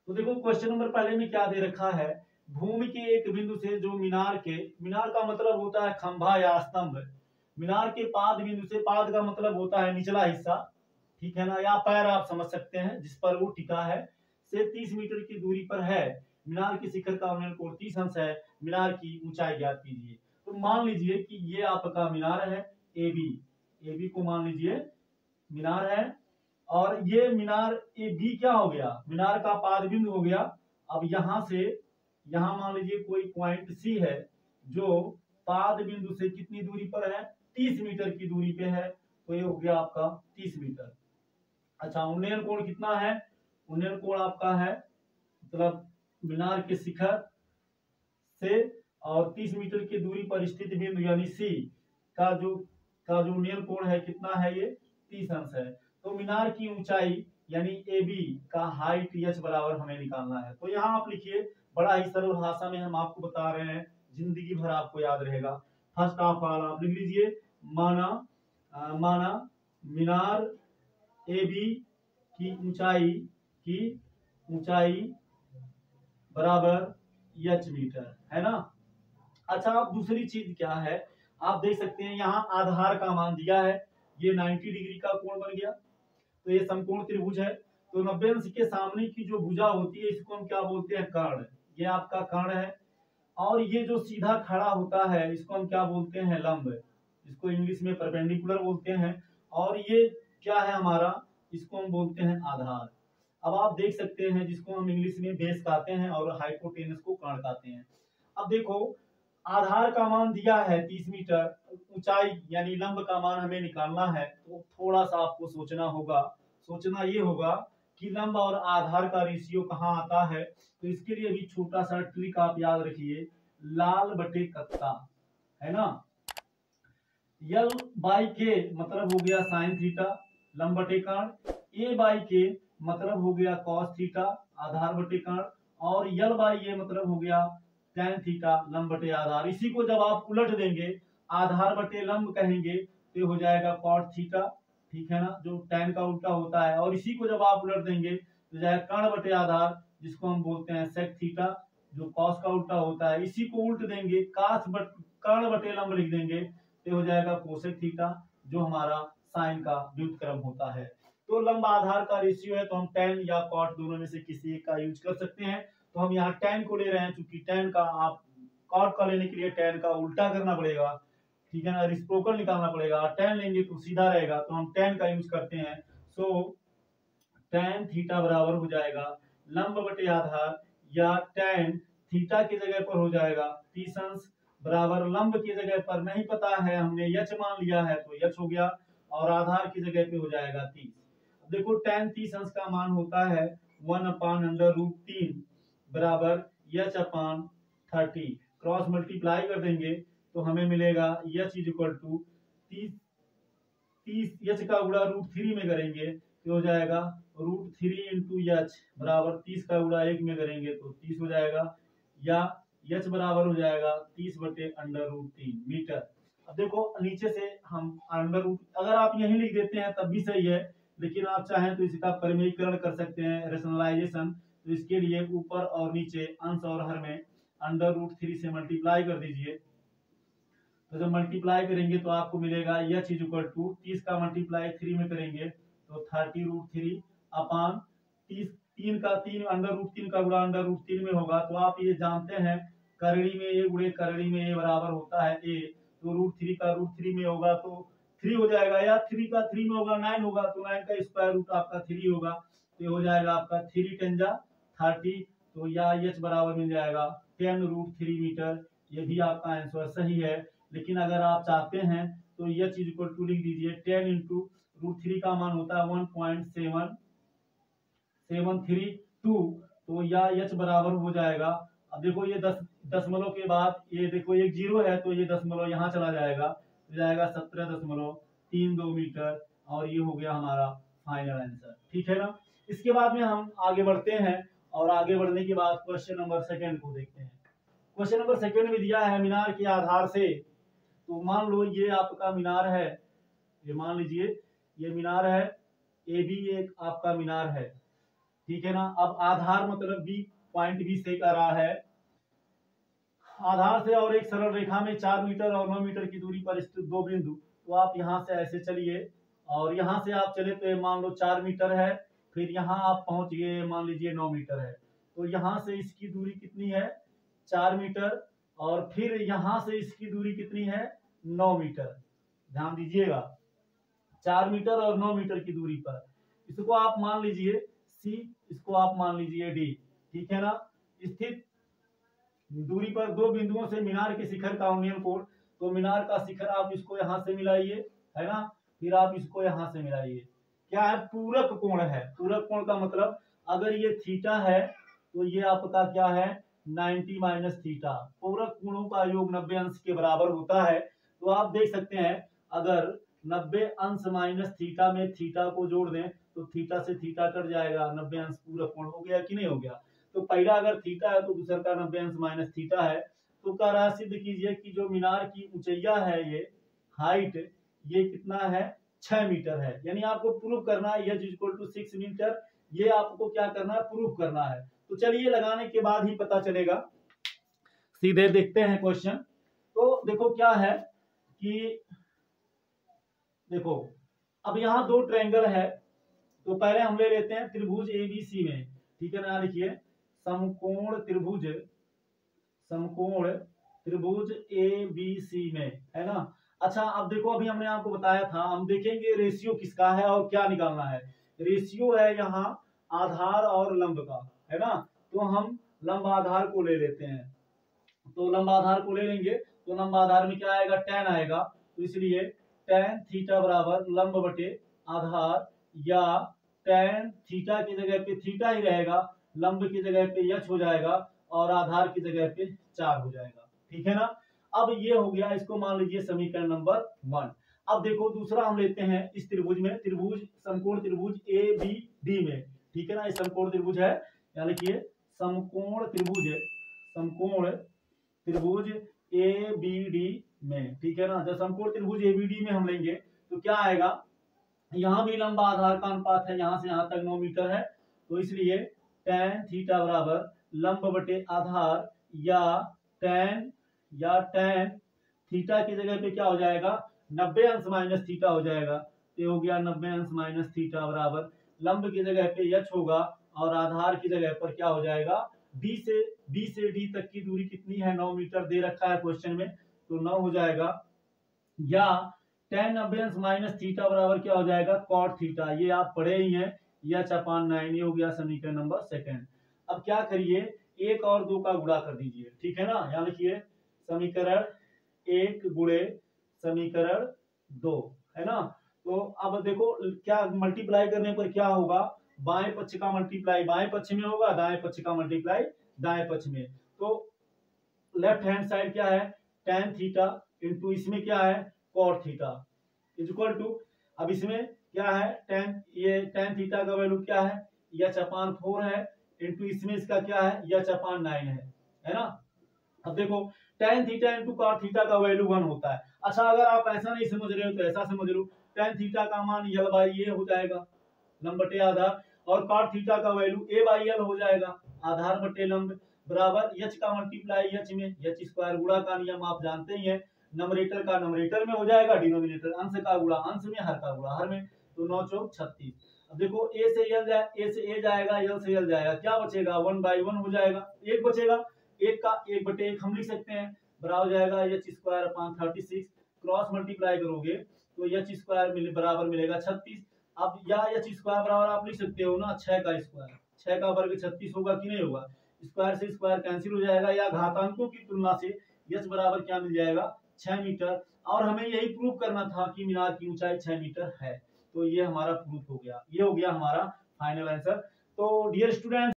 तो देखो question number पहले में क्या दे रखा है, भूमि के एक बिंदु से जो मीनार का मतलब होता है खंभा या स्तंभ, मीनार के पाद बिंदु से, पाद का मतलब होता है निचला हिस्सा, ठीक है ना, या पैर आप समझ सकते हैं जिस पर वो टिका है, से 30 मीटर की दूरी पर है। मीनार के शिखर का उन्नयन कोण 30 अंश है। मीनार की ऊंचाई ज्ञात कीजिए। तो मान लीजिए कि ये आपका मीनार है ए बी, ए बी को मान लीजिए मीनार है, और ये मीनार ए बी क्या हो गया, मीनार का पाद बिंदु हो गया। अब यहां से यहां मान लीजिए कोई पॉइंट सी है जो पाद बिंदु से कितनी दूरी पर है, 30 मीटर की दूरी पे है, तो ये हो गया आपका 30 मीटर। अच्छा, उन्नयन कोण कितना है, उन्नयन कोण आपका है मतलब मीनार के शिखर से और 30 मीटर की दूरी पर स्थित बिंदु यानी सी का जो उन्नयन कोण है कितना है, ये 30 अंश है। तो मीनार की ऊंचाई यानी ए बी का हाइट एच बराबर हमें निकालना है। तो यहाँ आप लिखिए, बड़ा ही सरल भाषा में हम आपको बता रहे हैं, जिंदगी भर आपको याद रहेगा। फर्स्ट ऑफ ऑल आप लिख लीजिए, माना मीनार ए बी की ऊंचाई बराबर एच मीटर, है ना। अच्छा, अब दूसरी चीज क्या है, आप देख सकते हैं यहाँ आधार का मान दिया है, ये 90 डिग्री का कोण बन गया, तो ये समकोण त्रिभुज है। तो 90 अंश के सामने की जो भुजा होती है इसको हम क्या बोलते हैं, कर्ण, ये आपका कर्ण है। और ये जो सीधा खड़ा होता है इसको हम क्या बोलते हैं, लंब, इसको इंग्लिश में परपेंडिकुलर बोलते हैं। और ये क्या है हमारा, इसको हम बोलते हैं आधार। अब आप देख सकते हैं जिसको हम इंग्लिश में बेस कहते हैं और हाइपोटेनस को कर्ण कहते हैं। अब देखो, आधार का मान दिया है 30 मीटर, ऊंचाई यानी लंब का मान हमें निकालना है, तो थोड़ा सा आपको सोचना होगा। सोचना ये होगा कि लंब और आधार का रेशियो कहाँ आता है। तो इसके लिए भी छोटा सा ट्रिक आप याद रखिए, लाल बटे कत्ता, है ना। यल बाई के मतलब हो गया साइन थीटा, लंब बटे कर्ण। ए बाई के मतलब हो गया कॉस थीटा, आधार बटे कर्ण। और यल बाई ये मतलब हो गया tan थीटा, लंब बटे आधार। इसी को जब आप उलट देंगे, आधार बटे लंब कहेंगे तो हो जाएगा कॉट थीटा, ठीक है ना, जो tan का उल्टा होता है। और इसी को जब आप उलट देंगे तो जाएगा कर्ण बटे आधार, जिसको हम बोलते हैं सेक थीटा, जो कॉस का उल्टा होता है। इसी को उल्ट देंगे, कर्ण बटे लंब लिख देंगे तो हो जाएगा कोसेक थीटा, जो हमारा साइन का व्युत्क्रम होता है। तो लंब आधार का रेशियो है, तो हम tan या cot दोनों में से किसी एक का यूज कर सकते हैं। तो हम यहाँ tan को ले रहे हैं, चूंकि tan का आप cot का लेने के लिए tan का उल्टा करना पड़ेगा, ठीक है ना, रिसिप्रोकल निकालना पड़ेगा। tan लेंगे तो सीधा रहेगा, तो हम tan का यूज करते हैं। सो tan थीटा बराबर हो जाएगा लंब बटे आधार, या tan थीटा की जगह पर हो जाएगा 30 अंश, बराबर लंब की जगह पर नहीं पता है, हमने यच मान लिया है तो यच हो गया, और आधार की जगह पे हो जाएगा 30। देखो tan 30 अंश का मान होता है 1/√3 बराबर यच अपान 30। क्रॉस मल्टीप्लाई कर देंगे तो हमें मिलेगा यच इज इक्वल टू 30 यच का गुणा √3 में करेंगे तो हो जाएगा √3 इंटू यच बराबर 30 का गुणा 1 में करेंगे तो 30 हो जाएगा, या यच बराबर हो जाएगा 30 बटे √3 मीटर। अब देखो नीचे से हम अगर आप यही लिख देते हैं तब भी सही है, लेकिन आप चाहें तो इसका परिमेयीकरण कर सकते हैं, रेशनलाइजेशन। तो इसके लिए ऊपर और नीचे अंश और हर में √3 से मल्टीप्लाई कर दीजिए। तो जब मल्टीप्लाई करेंगे तो आपको मिलेगा एच इज इक्वल टू 30 का मल्टीप्लाई 3 में करेंगे तो 30√3 अपान 30, 3 का 3 √3 का गुणा √3 में होगा। तो आप ये जानते हैं करड़ी में ए गुणे करड़ी में ए बराबर होता है ए, तो √3 का √3 में होगा तो 3 हो जाएगा, या 3 का 3 में होगा 9 होगा, तो 9 का स्क्वायर रूट आपका 3 होगा, तो ये हो जाएगा आपका 3 10 जा 30। तो या एच बराबर मिल जाएगा 10√3 मीटर। ये भी आपका आंसर सही है। लेकिन अगर आप चाहते हैं तो एच इज इक्वल टू लिख दीजिए 10 इंटू √3 का मान होता है 1.732, तो या एच बराबर हो जाएगा। अब देखो ये 10 दशमलव के बाद ये देखो एक जीरो है तो ये दशमलव यहाँ चला जाएगा, तो जाएगा 17.32 मीटर, और ये हो गया हमारा फाइनल आंसर, ठीक है ना। इसके बाद में हम आगे बढ़ते हैं, और आगे बढ़ने के बाद क्वेश्चन नंबर सेकेंड को देखते हैं। क्वेश्चन नंबर सेकेंड में दिया है मीनार के आधार से, तो मान लो ये आपका मीनार है, ये मान लीजिए ये मीनार है, ए बी एक आपका मीनार है। ठीक है ना। अब आधार मतलब बी, पॉइंट बी से कह रहा है आधार से और एक सरल रेखा में 4 मीटर और 9 मीटर की दूरी पर स्थित दो बिंदु। तो आप यहाँ से ऐसे चलिए और यहाँ से आप चले तो मान लो 4 मीटर है, फिर यहाँ आप पहुंच गए मान लीजिए 9 मीटर है। तो यहाँ से इसकी दूरी कितनी है 4 मीटर, और फिर यहाँ से इसकी दूरी कितनी है 9 मीटर। ध्यान दीजिएगा 4 मीटर और 9 मीटर की दूरी पर इसको आप मान लीजिए सी, इसको आप मान लीजिए डी। ठीक है ना। स्थित दूरी पर दो बिंदुओं से मीनार के शिखर का उन्नयन कोण। तो मीनार का शिखर आप इसको यहां से मिलाइए, है ना, फिर आप इसको यहां से मिलाइए। क्या है पूरक कोण है। पूरक कोण का मतलब अगर ये थीटा है तो ये आपका क्या है 90 माइनस थीटा। पूरक कोणों का योग 90 अंश के बराबर होता है। तो आप देख सकते हैं अगर 90 अंश माइनस थीटा में थीटा को जोड़ दें तो थीटा से थीटा कट जाएगा, 90 अंश पूरक कोण हो गया कि नहीं हो गया। तो पहला अगर थीटा है तो दूसरा का 90 अंश माइनस थीटा है। तो कह रहा सिद्ध कीजिए कि जो मीनार की ऊंचाइया है ये हाइट ये कितना है 6 मीटर है। यानी आपको प्रूव करना है h इक्वल टू 6 मीटर। ये आपको क्या करना है प्रूव करना है। तो चलिए लगाने के बाद ही पता चलेगा। सीधे देखते हैं क्वेश्चन। तो देखो क्या है कि देखो अब यहाँ दो ट्रायंगल है। तो पहले हम ले लेते हैं त्रिभुज एबीसी में। ठीक है ना। लिखिए समकोण त्रिभुज, समकोण त्रिभुज एबीसी में, है ना। अच्छा अब देखो अभी हमने आपको बताया था हम देखेंगे रेशियो किसका है और क्या निकालना है। रेशियो है यहाँ आधार और लंब का, है ना। तो हम लंब आधार को ले लेते हैं। तो लंब आधार को ले लेंगे तो लंब आधार में क्या आएगा tan आएगा। तो इसलिए tan थीटा बराबर लंब बटे आधार, या tan थीटा की जगह पे थीटा ही रहेगा, लंब की जगह पे h हो जाएगा और आधार की जगह पे 4 हो जाएगा। ठीक है ना। अब ये हो गया, इसको मान लीजिए समीकरण नंबर 1। अब देखो दूसरा हम लेते हैं इस त्रिभुज में, त्रिभुज समकोण त्रिभुज ए बी डी में। ठीक है ना। ये समकोण त्रिभुज है, यहाँ लिखिए समकोण त्रिभुज, समकोण त्रिभुज ए बी डी में। ठीक है ना। जब समकोण त्रिभुज ए बी डी में हम लेंगे तो क्या आएगा, यहाँ भी लंबा आधार का अनुपात है, यहाँ से यहाँ तक 9 मीटर है। तो इसलिए tan थीटा बराबर लंब बटे आधार, या tan थीटा की जगह पे क्या हो जाएगा 90 अंश माइनस थीटा हो जाएगा। तो हो गया 90 अंश माइनस थीटा बराबर लंब की जगह पे h होगा और आधार की जगह पर क्या हो जाएगा b से d तक की दूरी कितनी है 9 मीटर दे रखा है क्वेश्चन में। तो 9 हो जाएगा, या tan 90 अंश माइनस थीटा बराबर क्या हो जाएगा cot थीटा। ये आप पढ़े ही हैं, h/9। ये हो गया समीकरण नंबर 2। अब क्या करिए 1 और 2 का गुणा कर दीजिए। ठीक है ना। यहाँ लिखिए समीकरण 1 गुणे समीकरण 2, है ना। तो अब देखो क्या मल्टीप्लाई करने पर क्या होगा, बाएं पक्ष का मल्टीप्लाई बाएं पक्ष में होगा, दाएं पक्ष का मल्टीप्लाई दाएं पक्ष में। तो लेफ्ट हैंड साइड क्या है tan थीटा इंटू इसमें क्या है cot theta is equal to, अब इसमें क्या है tan थीटा का वैल्यू क्या है h/4 है, इंटू इसमें इसका क्या है h/9 है ना। अब देखो tan theta into cot theta का वैल्यू 1 होता है। अच्छा अगर आप ऐसा नहीं समझ रहे हो तो ऐसा समझ लो, tan थीटा का मान l बाई ए हो जाएगा लंब बटे आधार, और cot थीटा का वैल्यू a बाई l हो जाएगा आधार बटे लंब, बराबर h का मल्टीप्लाई h में, h स्क्वायर गुणा का नियम आप जानते ही हैं, नंबरेटर का नंबरेटर में हो जाएगा, डिनोमिनेटर अंश का गुणा अंश में, हर का गुणा हर में। तो 9 चौक 36। अब देखो a से a जाएगा, l से l जाएगा, क्या बचेगा 1/1 हो जाएगा, 1 बचेगा, 1 का 1 बटे 1 हम लिख सकते हैं, बराबर जाएगा h square upon 36। Cross multiply करोगे तो h स्क्वायर बराबर मिलेगा 36। अब या h स्क्वायर बराबर आप लिख सकते हो ना 6 का स्क्वायर, 6 का वर्ग 36 होगा कि नहीं होगा, स्क्वायर से स्क्वायर कैंसिल हो जाएगा, या घातांकों की तुलना से h बराबर क्या मिल जाएगा 6 मीटर। और हमें यही प्रूव करना था कि मीनार की ऊंचाई 6 मीटर है। तो ये हमारा प्रूफ हो गया, ये हो गया हमारा फाइनल आंसर। तो डियर स्टूडेंट